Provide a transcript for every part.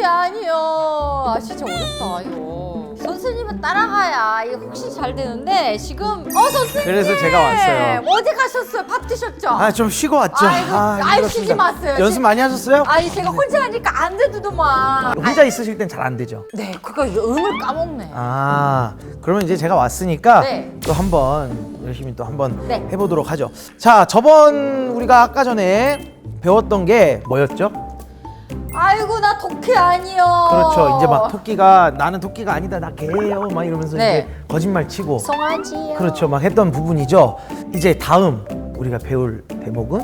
아니요. 아 진짜 어렵다 이거. 선생님은 따라가야 이게 훨씬 잘 되는데 지금 선생님. 그래서 제가 왔어요. 어디 가셨어요? 밥 드셨죠? 좀 쉬고 왔죠. 아이고, 쉬지 마세요. 연습 많이 하셨어요? 아니 제가 혼자 하니까 안 되더만. 혼자 있으실 땐 잘 안 되죠. 네, 그거 음을 까먹네. 그러면 이제 제가 왔으니까 네. 또 한번 열심히 또 한번 네. 해보도록 하죠. 자, 저번 우리가 아까 전에 배웠던 게 뭐였죠? 아이고 나 토끼 아니요. 그렇죠. 이제 막 토끼가 나는 토끼가 아니다, 나 개예요, 막 이러면서 네. 이제 거짓말 치고. 송아지요. 그렇죠. 막 했던 부분이죠. 이제 다음 우리가 배울 대목은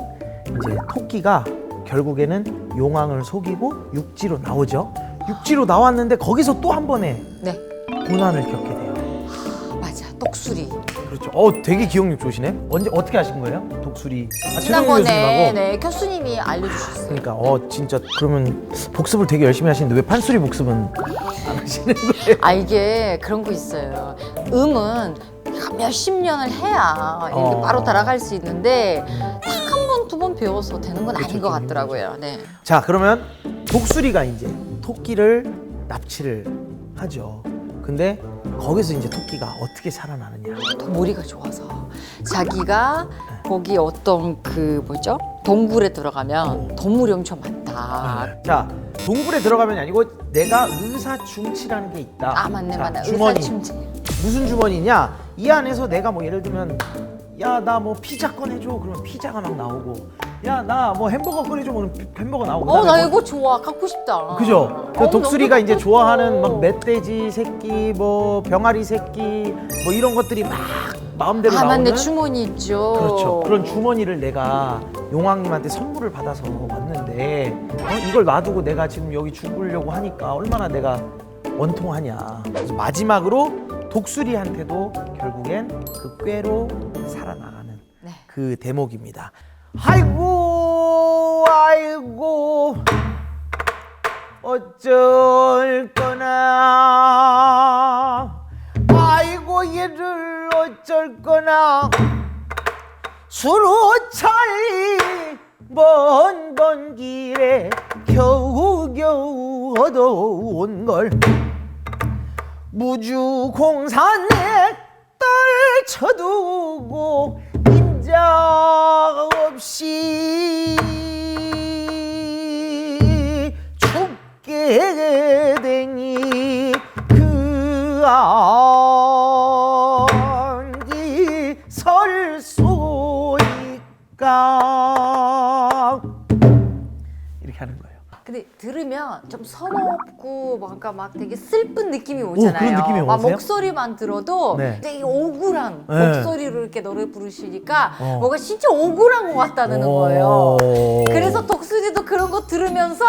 이제 토끼가 결국에는 용왕을 속이고 육지로 나오죠. 육지로 나왔는데 거기서 또 한 번의 네, 고난을 겪게 돼요. 맞아. 똑수리. 그렇죠. 되게 기억력 좋으시네. 언제 어떻게 하신 거예요? 독수리. 최동희 지난번에 교수님하고. 네, 교수님이 알려주셨어요. 그러니까 진짜 그러면 복습을 되게 열심히 하시는데 왜 판소리 복습은 안 하시는 거예요? 이게 그런 거 있어요. 음은 몇십 년을 해야 이렇게 바로 따라갈 수 있는데 딱 한 번, 두 번 배워서 되는 건 아닌 것 같더라고요. 네. 자, 그러면 독수리가 이제 토끼를 납치를 하죠. 근데 거기서 이제 토끼가 어떻게 살아나느냐. 더 머리가 좋아서 자기가 거기 어떤 그 뭐죠? 동굴에 들어가면 동물이 엄청 많다. 자, 동굴에 들어가면이 아니고 내가 의사중치라는 게 있다. 아 맞네 자, 맞네. 주머니. 의사침치. 무슨 주머니냐? 이 안에서 내가 뭐 예를 들면 야, 나 뭐 피자 꺼내줘. 그러면 피자가 막 나오고. 야, 나 뭐 햄버거 꺼내줘. 그러면 햄버거 나오고. 나 그다음에 이거 좋아. 갖고 싶다. 그죠? 그 너무 독수리가 이제 갖고 좋아하는 싶어. 막 멧돼지 새끼, 뭐 병아리 새끼, 뭐 이런 것들이 막 마음대로 나오는. 맞네. 주머니 있죠. 그렇죠. 그런 주머니를 내가 용왕님한테 선물을 받아서 왔는데 이걸 놔두고 내가 지금 여기 죽으려고 하니까 얼마나 내가 원통하냐. 그래서 마지막으로 독수리한테도 결국엔 그 꾀로 살아나가는 네. 그 대목입니다. 아이고 아이고 어쩔 거나 아이고 얘를 어쩔 거나 수로차이 먼 길에 겨우겨우 얻어온 걸 무주공산에 떨쳐두고 인자 없이 죽게 되니 그 안기 설 수 있까 이렇게 하는 거예요. 근데 들으면 좀 서럽고 뭔가 막 되게 슬픈 느낌이 오잖아요. 그런 느낌이 막 오세요? 목소리만 들어도 네. 되게 억울한 네. 목소리로 이렇게 노래 부르시니까 뭔가 진짜 억울한 것 같다는 오. 거예요. 그래서 독수리도 그런 거 들으면서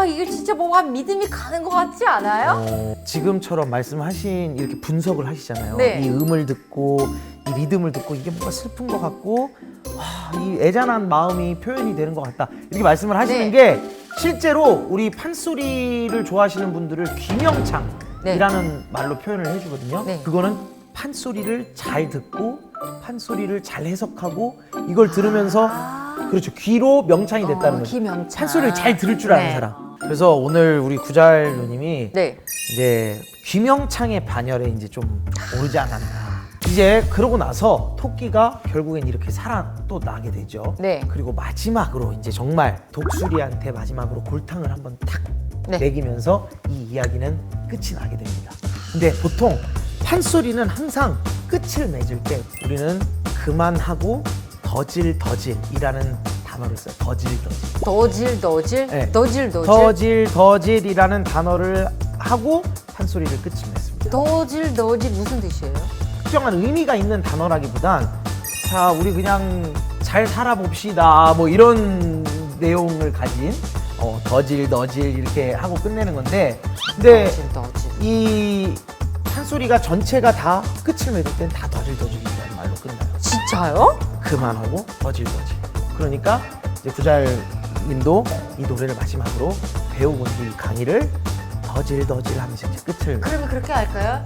이게 진짜 뭔가 믿음이 가는 것 같지 않아요? 지금처럼 말씀하신 이렇게 분석을 하시잖아요. 네. 이 음을 듣고 이 리듬을 듣고 이게 뭔가 슬픈 것 같고 이 애잔한 마음이 표현이 되는 것 같다 이렇게 말씀을 하시는 네. 게 실제로 우리 판소리를 좋아하시는 분들을 귀명창이라는 말로 표현을 해주거든요. 네. 그거는 판소리를 잘 듣고 판소리를 잘 해석하고 이걸 들으면서 그렇죠, 귀로 명창이 됐다는 거죠. 귀명창. 판소리를 잘 들을 줄 아는 네. 사람. 그래서 오늘 우리 구잘 누님이 네. 이제 귀명창의 반열에 이제 좀 오르지 않았나. 이제 그러고 나서 토끼가 결국엔 이렇게 살아나게 되죠. 네. 그리고 마지막으로 이제 정말 독수리한테 마지막으로 골탕을 한번 탁 네. 먹이면서 이 이야기는 끝이 나게 됩니다. 근데 보통 판소리는 항상 끝을 맺을 때 우리는 그만하고 더질더질이라는 단어를 써요. 더질더질. 더질. 네. 더질더질이라는 단어를 하고 판소리를 끝을 맺습니다. 더질 무슨 뜻이에요? 특정한 의미가 있는 단어라기보단 자, 우리 그냥 잘 살아봅시다 뭐 이런 내용을 가진 더질 이렇게 하고 끝내는 건데, 근데 더질. 이 판소리가 전체가 다 끝을 맺을 땐 다 더질이라는 말로 끝나요. 진짜요? 그만하고 더질. 그러니까 이제 구잘님도 이 노래를 마지막으로 배우고 이 강의를 더질 하면서 이제 끝을. 그러면 그렇게 할까요?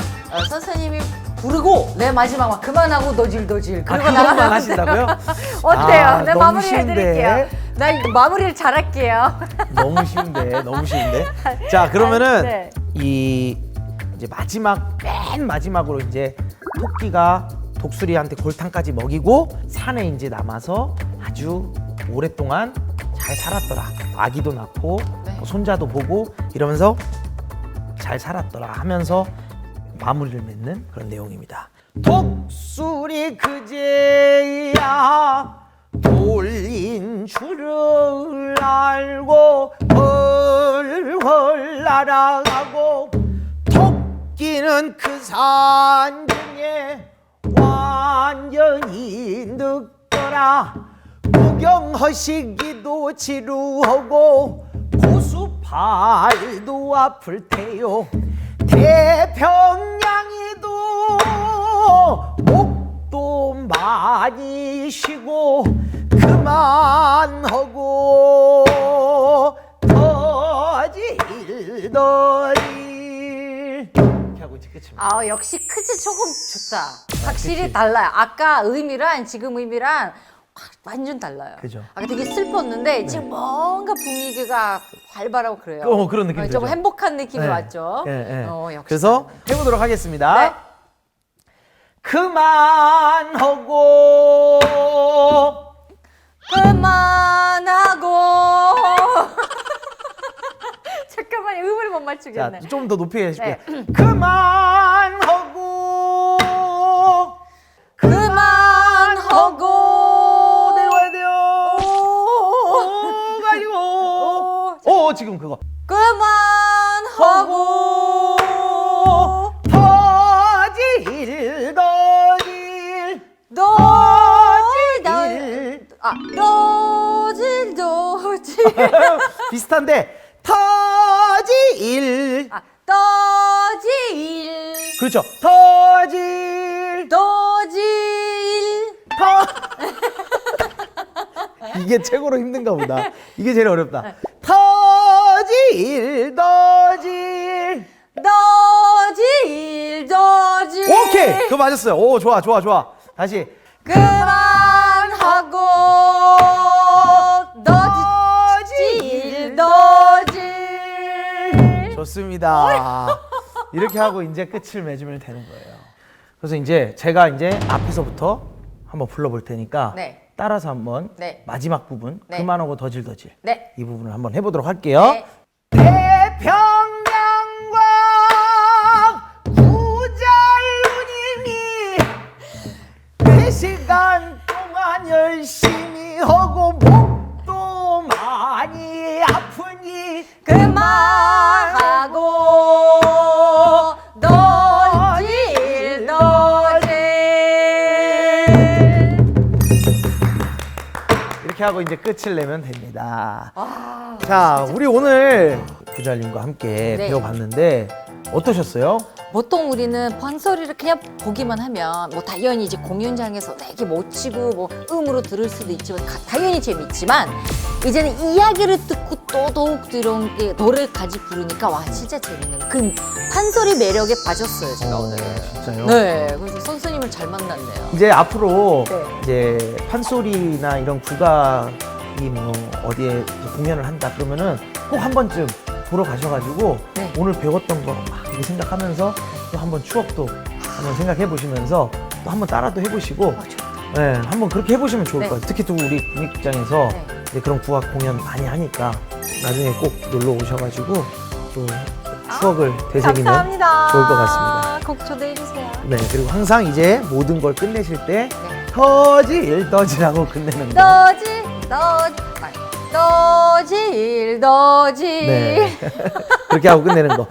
선생님이 부르고 내 마지막 막 그만하고 더질 그리고 그것만 나가면 하신다고요? 어때요? 네, 너무 마무리 쉬운데. 해드릴게요. 나 이거 마무리를 잘할게요. 너무 쉬운데, 너무 쉬운데. 자, 그러면은 네. 이 이제 맨 마지막으로 이제 토끼가 독수리한테 골탕까지 먹이고 산에 이제 남아서 아주 오랫동안 잘 살았더라. 아기도 낳고 네. 뭐 손자도 보고 이러면서 잘 살았더라 하면서 마무리를 맺는 그런 내용입니다. 독수리 그제야 돌린 줄을 알고 헐헐 날아가고 토끼는 그 산 중에 완전히 늙더라. 구경하시기도 지루하고 고수팔도 아플 테요. 태평양에도 목도 많이 쉬고 그만하고 더질 이렇게 하고 이제 끝입니다. 아 역시 크지 조금 좋다. 확실히 달라요. 아까 의미랑 지금 의미랑 완전 달라요. 그죠. 아까 되게 슬펐는데 지금 뭔가 분위기가 활발하고 그래요. 그런 느낌이 좀 들죠. 행복한 느낌이 네. 왔죠. 예, 예. 역시 그래서 다르네. 해보도록 하겠습니다. 네. 그만하고 그만하고 잠깐만요. 음을 못 자, 맞추겠네. 좀 더 높이 해줄게요. 네. 그만하고 그만하고 내려와야 돼요. 가지고 지금 그거 그만하고 더질 너질 비슷한데 터질 떠질 그렇죠. 터질 이게 최고로 힘든가 보다. 이게 제일 어렵다. 터질 오케이 그거 맞았어요. 오 좋아 다시 그만하고 너질 좋습니다. 이렇게 하고 이제 끝을 맺으면 되는 거예요. 그래서 이제 제가 이제 앞에서부터 한번 불러볼 테니까 네. 따라서 한번 네. 마지막 부분 네. 그만하고 더질 네. 이 부분을 한번 해보도록 할게요. 네. 태평양과 구잘누님이 4시간 동안 열심히 하고 목도 많이 아프니 그만하고 너질 이렇게 하고 이제 끝을 내면 됩니다. 자, 우리 오늘 구잘님과 함께 네. 배워봤는데 어떠셨어요? 보통 우리는 판소리를 그냥 보기만 하면 뭐 당연히 이제 공연장에서 되게 멋지고 뭐 음으로 들을 수도 있지만 당연히 재밌지만 이제는 이야기를 듣고 또 더욱 이런 게 노래까지 부르니까 와 진짜 재밌는 그 판소리 매력에 빠졌어요 제가 오늘. 진짜요? 네, 그래서 선생님을 잘 만났네요. 이제 앞으로 네. 이제 판소리나 이런 국악이 뭐 어디에 공연을 한다 그러면은 꼭 한 번쯤 보러 가셔가지고 네. 오늘 배웠던 거 막 이렇게 생각하면서 또 한번 추억도 한번 생각해 보시면서 또 한번 따라도 해보시고 네, 한번 그렇게 해보시면 좋을 네. 것 같아요. 특히 또 우리 국립극장에서 네. 이제 그런 국악 공연 많이 하니까 나중에 꼭 놀러 오셔가지고 또 추억을 되새기면 감사합니다. 좋을 것 같습니다. 꼭 초대해 주세요. 네, 그리고 항상 이제 모든 걸 끝내실 때 네. 더질더질하고 끝내는 거. 너질 네. 그렇게 하고 끝내는 거.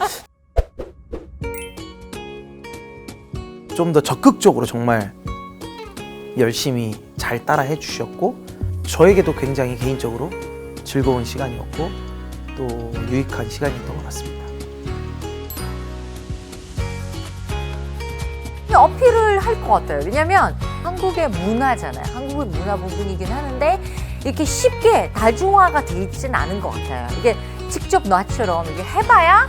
좀 더 적극적으로 정말 열심히 잘 따라 해주셨고 저에게도 굉장히 개인적으로 즐거운 시간이었고 또 유익한 시간이었던 것 같습니다. 어필을 할 것 같아요. 왜냐면 한국의 문화잖아요. 한국의 문화 부분이긴 하는데 이렇게 쉽게 다중화가 돼 있지는 않은 것 같아요. 이게 직접 나처럼 이게 해봐야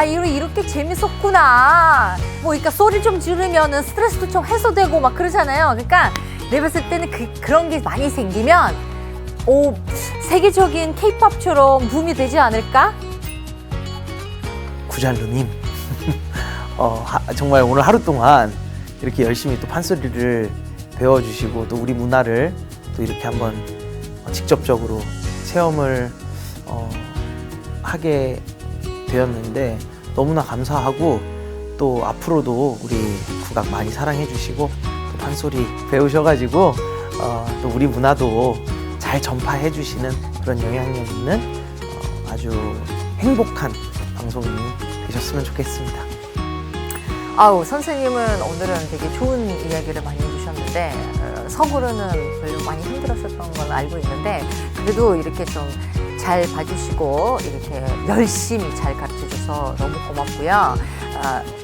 이렇게 재밌었구나. 뭐 그러니까 소리 좀 지르면은 스트레스도 좀 해소되고 막 그러잖아요. 그러니까 내가 봤을 때는 그런 게 많이 생기면 오, 세계적인 케이팝처럼 붐이 되지 않을까? 구잘루님 정말 오늘 하루 동안 이렇게 열심히 또 판소리를 배워주시고 또 우리 문화를 또 이렇게 한번 직접적으로 체험을 하게 되었는데 너무나 감사하고 또 앞으로도 우리 국악 많이 사랑해 주시고 또 판소리 배우셔가지고 또 우리 문화도 잘 전파해 주시는 그런 영향력 있는 아주 행복한 방송이 되셨으면 좋겠습니다. 아우, 선생님은 오늘은 되게 좋은 이야기를 많이 해주셨는데 서구로는 별로 많이 힘들었었던 건 알고 있는데 그래도 이렇게 좀 잘 봐주시고 이렇게 열심히 잘 가르쳐줘서 너무 고맙고요.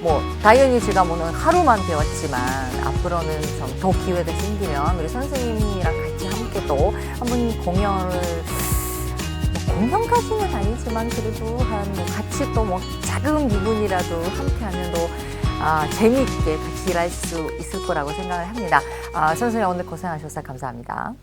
뭐 당연히 제가 오늘 하루만 배웠지만 앞으로는 좀 더 기회가 생기면 우리 선생님이랑 같이 함께 또 한번 공연을 공연까지는 아니지만 그래도 뭐 같이 또 뭐 작은 부분이라도 함께하면 또 재미있게 같이 일할 수 있을 거라고 생각을 합니다. 선생님 오늘 고생하셔서 감사합니다.